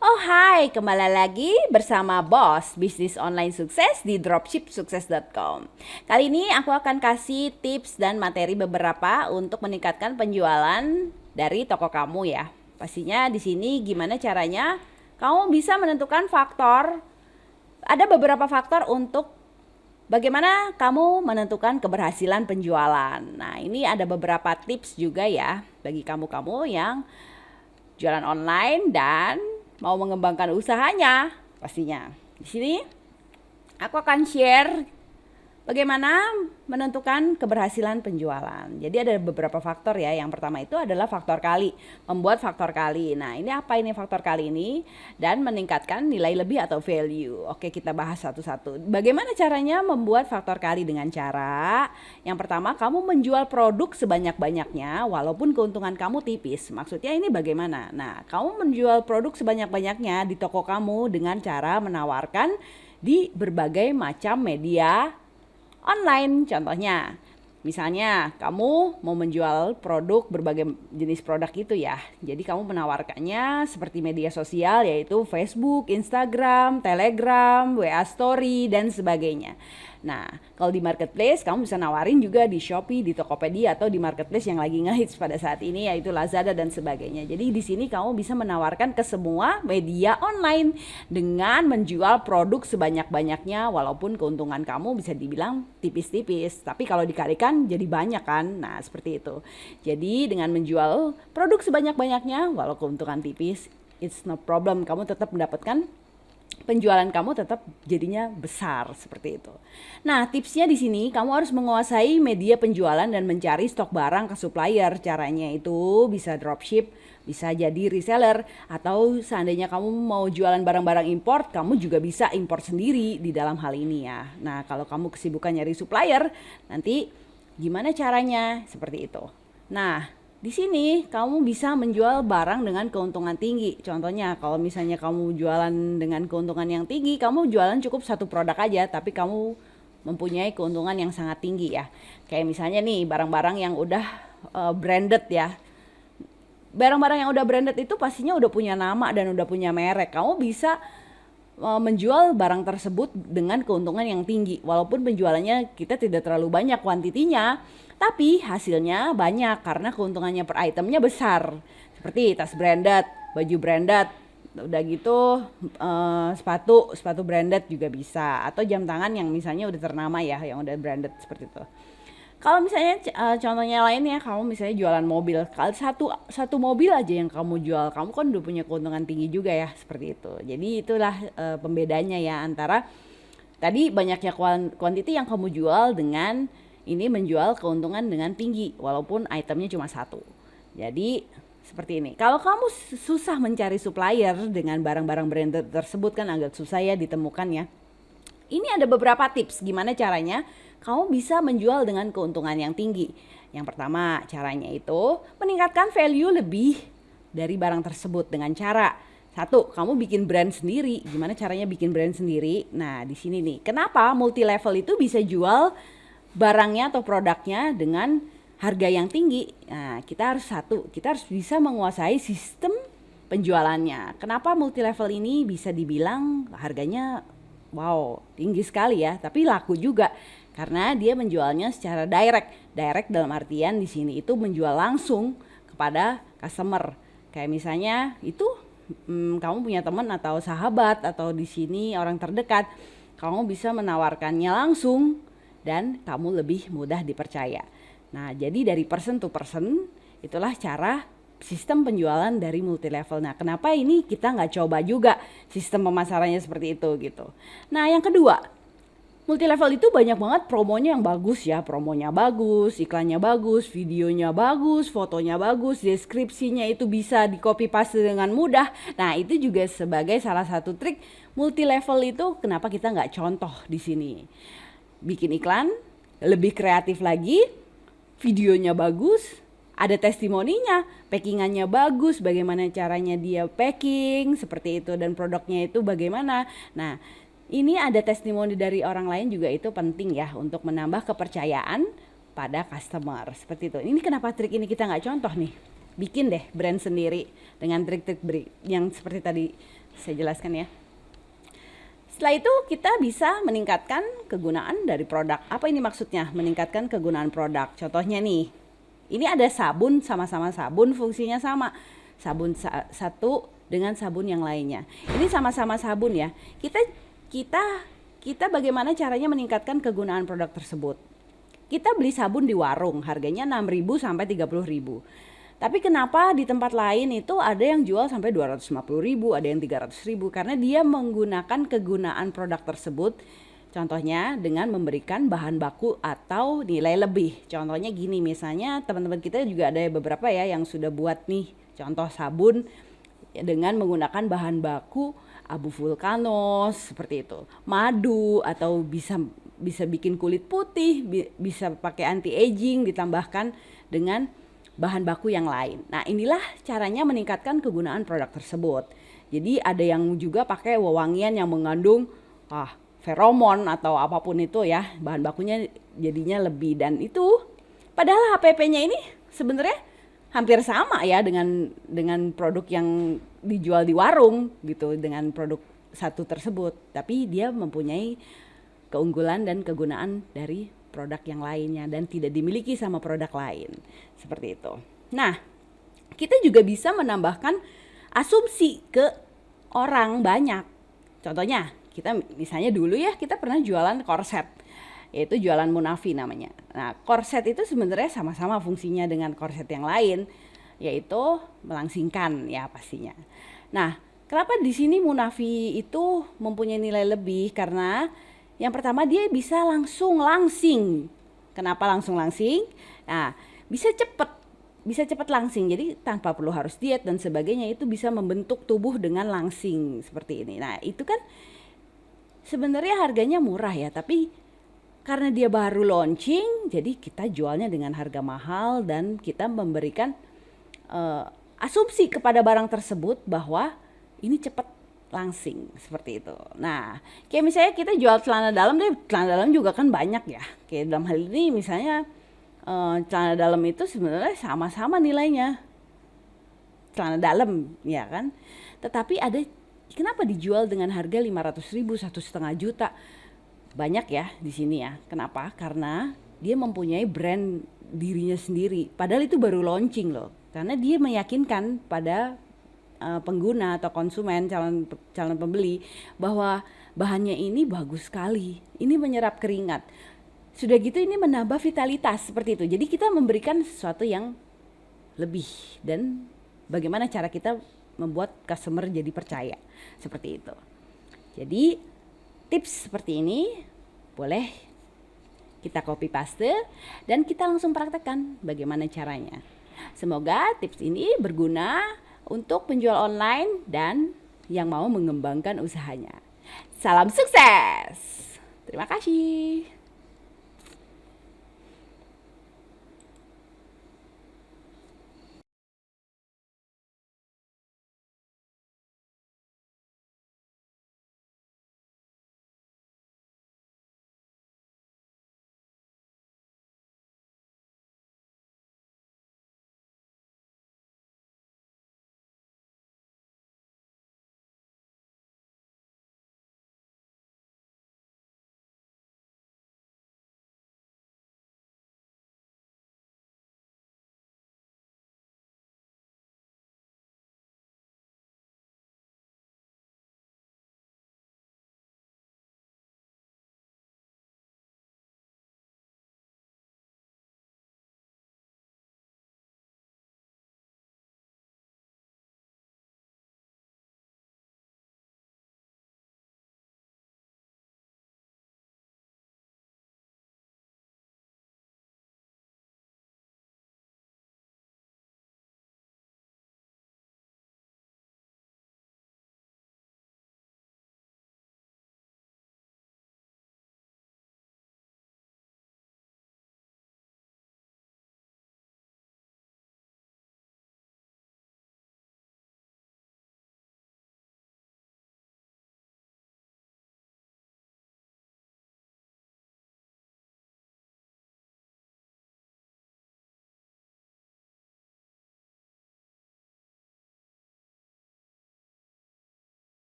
Oh hai, kembali lagi bersama Bos, bisnis online sukses di dropshipsukses.com. Kali ini aku akan kasih tips dan materi beberapa untuk meningkatkan penjualan dari toko kamu ya. Pastinya di sini gimana caranya kamu bisa menentukan faktor, ada beberapa faktor untuk bagaimana kamu menentukan keberhasilan penjualan. Nah, ini ada beberapa tips juga ya bagi kamu-kamu yang jualan online dan mau mengembangkan usahanya pastinya. Di sini aku akan share bagaimana menentukan keberhasilan penjualan. Jadi ada beberapa faktor ya. Yang pertama itu adalah faktor kali, membuat faktor kali. Nah, ini apa ini faktor kali ini? Dan meningkatkan nilai lebih atau value. Oke, kita bahas satu-satu. Bagaimana caranya membuat faktor kali? Dengan cara yang pertama, kamu menjual produk sebanyak-banyaknya walaupun keuntungan kamu tipis. Maksudnya ini bagaimana? Nah, kamu menjual produk sebanyak-banyaknya di toko kamu dengan cara menawarkan di berbagai macam media online. Contohnya, misalnya kamu mau menjual produk, berbagai jenis produk itu ya. Jadi kamu menawarkannya seperti media sosial, yaitu Facebook, Instagram, Telegram, WA Story, dan sebagainya. Nah, kalau di marketplace kamu bisa nawarin juga di Shopee, di Tokopedia, atau di marketplace yang lagi ngehits pada saat ini, yaitu Lazada dan sebagainya. Jadi di sini kamu bisa menawarkan ke semua media online dengan menjual produk sebanyak-banyaknya, walaupun keuntungan kamu bisa dibilang tipis-tipis, tapi kalau dikalikan jadi banyak kan. Nah, seperti itu. Jadi dengan menjual produk sebanyak-banyaknya walau keuntungan tipis, it's no problem, kamu tetap mendapatkan penjualan, kamu tetap jadinya besar seperti itu. Nah, tipsnya di sini kamu harus menguasai media penjualan dan mencari stok barang ke supplier. Caranya itu bisa dropship, bisa jadi reseller, atau seandainya kamu mau jualan barang-barang import, kamu juga bisa import sendiri di dalam hal ini ya. Nah, kalau kamu kesibukan nyari supplier, nanti gimana caranya? Seperti itu. Nah, di sini kamu bisa menjual barang dengan keuntungan tinggi. Contohnya, kalau misalnya kamu jualan dengan keuntungan yang tinggi, kamu jualan cukup satu produk aja, tapi kamu mempunyai keuntungan yang sangat tinggi ya. Kayak misalnya nih, barang-barang yang udah branded ya. Barang-barang yang udah branded itu pastinya udah punya nama dan udah punya merek. Kamu bisa menjual barang tersebut dengan keuntungan yang tinggi, walaupun penjualannya kita tidak terlalu banyak kuantitinya, tapi hasilnya banyak karena keuntungannya per itemnya besar. Seperti tas branded, baju branded, udah gitu sepatu branded juga bisa, atau jam tangan yang misalnya udah ternama ya, yang udah branded seperti itu. Kalau misalnya contohnya lainnya, kamu misalnya jualan mobil, kalau satu mobil aja yang kamu jual, kamu kan udah punya keuntungan tinggi juga ya, seperti itu. Jadi itulah pembedanya ya antara tadi banyaknya kuantiti yang kamu jual dengan ini menjual keuntungan dengan tinggi walaupun itemnya cuma satu. Jadi seperti ini. Kalau kamu susah mencari supplier dengan barang-barang branded tersebut, kan agak susah ya ditemukan ya. Ini ada beberapa tips gimana caranya kamu bisa menjual dengan keuntungan yang tinggi. Yang pertama, caranya itu meningkatkan value lebih dari barang tersebut dengan cara satu, kamu bikin brand sendiri. Gimana caranya bikin brand sendiri? Nah, di sini nih. Kenapa multi level itu bisa jual barangnya atau produknya dengan harga yang tinggi? Nah, kita harus bisa menguasai sistem penjualannya. Kenapa multi level ini bisa dibilang harganya wow, tinggi sekali ya, tapi laku juga karena dia menjualnya secara direct. Direct dalam artian di sini itu menjual langsung kepada customer. Kayak misalnya itu kamu punya teman atau sahabat atau di sini orang terdekat, kamu bisa menawarkannya langsung dan kamu lebih mudah dipercaya. Nah, jadi dari person to person itulah cara sistem penjualan dari multi level. Nah, kenapa ini kita nggak coba juga sistem pemasarannya seperti itu gitu. Nah, yang kedua, multi level itu banyak banget promonya yang bagus ya. Promonya bagus, iklannya bagus, videonya bagus, fotonya bagus, deskripsinya itu bisa di copy paste dengan mudah. Nah, itu juga sebagai salah satu trik multi level itu kenapa kita nggak contoh di sini. Bikin iklan lebih kreatif lagi, videonya bagus, ada testimoninya, packingannya bagus, bagaimana caranya dia packing, seperti itu, dan produknya itu bagaimana. Nah, ini ada testimoni dari orang lain juga, itu penting ya untuk menambah kepercayaan pada customer, seperti itu. Ini kenapa trik ini kita nggak contoh nih bikin deh brand sendiri dengan trik-trik yang seperti tadi saya jelaskan ya. Setelah itu kita bisa meningkatkan kegunaan dari produk. Apa ini maksudnya? Meningkatkan kegunaan produk. Contohnya nih, ini ada sabun, sama-sama sabun, fungsinya sama. Sabun satu dengan sabun yang lainnya. Ini sama-sama sabun ya. Kita bagaimana caranya meningkatkan kegunaan produk tersebut? Kita beli sabun di warung, harganya 6.000 sampai 30.000. Tapi kenapa di tempat lain itu ada yang jual sampai 250.000, ada yang 300.000? Karena dia menggunakan kegunaan produk tersebut. Contohnya dengan memberikan bahan baku atau nilai lebih. Contohnya gini, misalnya teman-teman kita juga ada beberapa ya yang sudah buat nih contoh sabun dengan menggunakan bahan baku abu vulkanos seperti itu, madu, atau bisa bikin kulit putih, bisa pakai anti aging ditambahkan dengan bahan baku yang lain. Nah, inilah caranya meningkatkan kegunaan produk tersebut. Jadi ada yang juga pakai wewangian yang mengandung feromon atau apapun itu ya, bahan bakunya jadinya lebih, dan itu padahal HPP-nya ini sebenarnya hampir sama ya dengan produk yang dijual di warung gitu, dengan produk satu tersebut, tapi dia mempunyai keunggulan dan kegunaan dari produk yang lainnya dan tidak dimiliki sama produk lain. Seperti itu. Nah, kita juga bisa menambahkan asumsi ke orang banyak. Contohnya, kita misalnya dulu ya, kita pernah jualan korset. Yaitu jualan Munafi namanya. Nah, korset itu sebenarnya sama-sama fungsinya dengan korset yang lain, yaitu melangsingkan ya pastinya. Nah, kenapa di sini Munafi itu mempunyai nilai lebih? Karena yang pertama dia bisa langsung langsing. Kenapa langsung langsing? Nah, bisa cepat langsing. Jadi tanpa perlu harus diet dan sebagainya, itu bisa membentuk tubuh dengan langsing seperti ini. Nah, itu kan sebenarnya harganya murah ya, tapi karena dia baru launching, jadi kita jualnya dengan harga mahal dan kita memberikan asumsi kepada barang tersebut bahwa ini cepat langsing seperti itu. Nah, kayak misalnya kita jual celana dalam deh, celana dalam juga kan banyak ya. Kayak dalam hal ini misalnya celana dalam itu sebenarnya sama-sama nilainya, celana dalam ya kan. Tetapi kenapa dijual dengan harga 500.000, 1,5 juta? Banyak ya di sini ya. Kenapa? Karena dia mempunyai brand dirinya sendiri. Padahal itu baru launching loh. Karena dia meyakinkan pada pengguna atau konsumen, calon pembeli, bahwa bahannya ini bagus sekali, ini menyerap keringat, sudah gitu ini menambah vitalitas seperti itu. Jadi kita memberikan sesuatu yang lebih, dan bagaimana cara kita membuat customer jadi percaya seperti itu. Jadi tips seperti ini boleh kita copy paste dan kita langsung praktekkan bagaimana caranya. Semoga tips ini berguna untuk penjual online dan yang mau mengembangkan usahanya. Salam sukses. Terima kasih.